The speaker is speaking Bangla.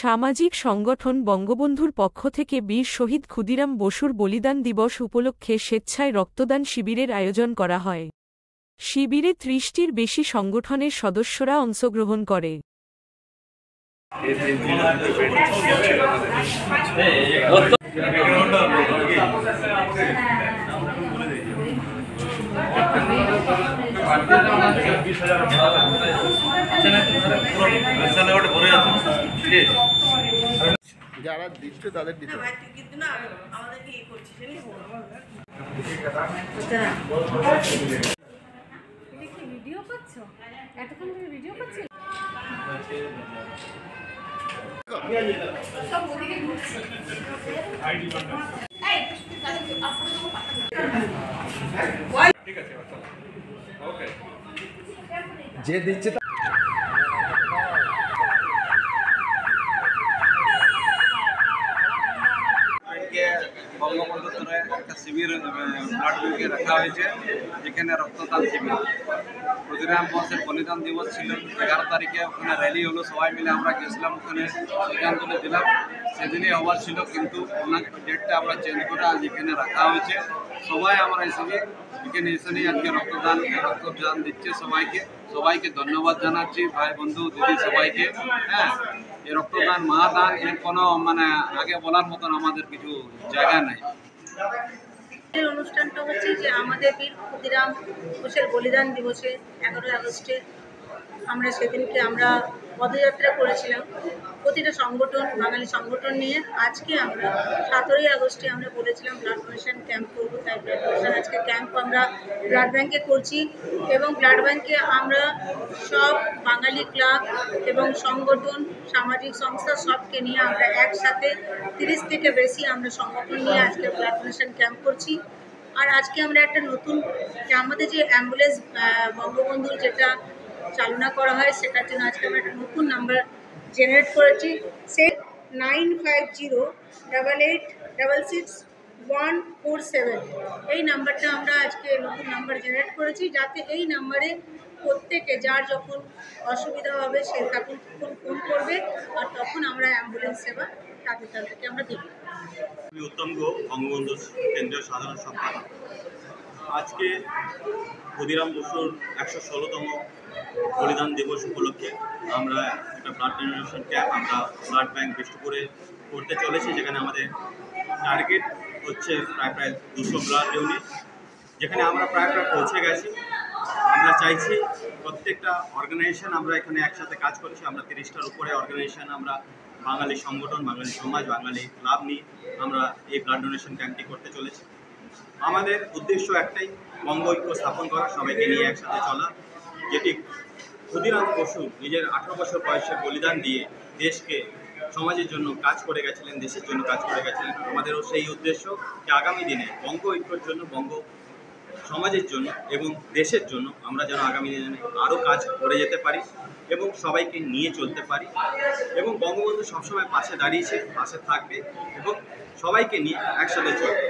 সামাজিক সংগঠন বঙ্গবন্ধুর পক্ষ থেকে বীর শহীদ ক্ষুদিরাম বসুর বলিদান দিবস উপলক্ষে স্বেচ্ছায় রক্তদান শিবিরের আয়োজন করা হয়। শিবিরে ৩০টির বেশি সংগঠনের সদস্যরা অংশগ্রহণ করে। যারা দিচ্ছে তাদের দিতে ভিডিও করছো, এতক্ষণ ধরে ভিডিও করছি। যে দিচ্ছে বঙ্গবন্ধুর একটা শিবির ব্লাড ব্যাংকে রাখা হয়েছে, যেখানে রক্তদান শিবির। ক্ষুদিরাম বসের বলিদান দিবস ছিল 11 তারিখে, ওখানে র্যালি হলো, সবাই মিলে আমরা গেছিলাম, ওখানে শ্রদ্ধাঞ্জলি দিলাম। সেদিনই হওয়ার ছিল, কিন্তু ওনার ডেটটা আমরা চেঞ্জ করে আজ এখানে রাখা হয়েছে। সবাই আমরা এখানে এসে আজকে রক্তদান দিচ্ছে সবাইকে ধন্যবাদ জানাচ্ছি, ভাই বন্ধু দিদি সবাইকে। হ্যাঁ, এই রক্তদান মহাদান, এর কোনো আগে বলার মতন আমাদের কিছু জায়গা নাই। অনুষ্ঠানটা হচ্ছে যে আমাদের বীর ক্ষুদিরাম বসুর বলিদান দিবসে 11 আগস্টে সেদিনকে আমরা পদযাত্রা করেছিলাম, প্রতিটা সংগঠন, বাঙালি সংগঠন নিয়ে। আজকে আমরা 17ই আগস্টে আমরা বলেছিলাম ব্লাড ডোনেশন ক্যাম্প করবো, তাই ব্লাড ডোনেশন আজকে ক্যাম্প আমরা ব্লাড ব্যাংকে করছি। এবং ব্লাড ব্যাংকে আমরা সব বাঙালি ক্লাব এবং সংগঠন, সামাজিক সংস্থা সবকে নিয়ে আমরা একসাথে 30 থেকে বেশি আমরা সংগঠন নিয়ে আজকে ব্লাড ডোনেশন ক্যাম্প করছি। আর আজকে আমরা একটা নতুন, আমাদের যে অ্যাম্বুলেন্স বঙ্গবন্ধুর যেটা চালনা করা হয়, সেটার জন্য আজকে আমরা একটা নতুন নাম্বার জেনারেট করেছি, সে 9508866147। এই নাম্বারটা আমরা আজকে নতুন নাম্বার জেনারেট করেছি, যাতে এই নাম্বারে প্রত্যেকে যার যখন অসুবিধা হবে সে তখন ফোন করবে, আর তখন আমরা অ্যাম্বুলেন্স সেবা তাদেরকে আমরা দেব। আমি উত্তম গো, বঙ্গবন্ধু কেন্দ্রীয় সাধারণ সম্পাদক। আজকে ক্ষুদিরাম বসুর 116তম বলিদান দিবস উপলক্ষে আমরা একটা ব্লাড ডোনেশন ক্যাম্প আমরা ব্লাড ব্যাংক বিষ্ণুপুরে করতে চলেছি, যেখানে আমাদের টার্গেট হচ্ছে প্রায় 200 ব্লাড ইউনিট, যেখানে আমরা প্রায় পৌঁছে গেছি। আমরা চাইছি প্রত্যেকটা অর্গানাইজেশন, আমরা এখানে একসাথে কাজ করছি, আমরা 30টার উপরে অর্গানাইজেশন, আমরা বাঙালি সংগঠন, বাঙালি সমাজ, বাঙালি ক্লাব নিয়ে আমরা এই ব্লাড ডোনেশন ক্যাম্পটি করতে চলেছি। আমাদের উদ্দেশ্য একটাই, বঙ্গ ঐক্য স্থাপন করা, সবাইকে নিয়ে একসাথে চলা। যেটি ক্ষুদিরাম বসু নিজের 18 বছর বয়সে বলিদান দিয়ে দেশকে, সমাজের জন্য কাজ করে গেছিলেন, দেশের জন্য কাজ করে গেছিলেন। আমাদেরও সেই উদ্দেশ্য যে আগামী দিনে বঙ্গ ঐক্যর জন্য, বঙ্গ সমাজের জন্য এবং দেশের জন্য আমরা যেন আগামী দিনে আরও কাজ করে যেতে পারি এবং সবাইকে নিয়ে চলতে পারি। এবং বঙ্গবন্ধু সবসময় পাশে দাঁড়িয়েছে, পাশে থাকবে এবং সবাইকে নিয়ে একসাথে চলবে।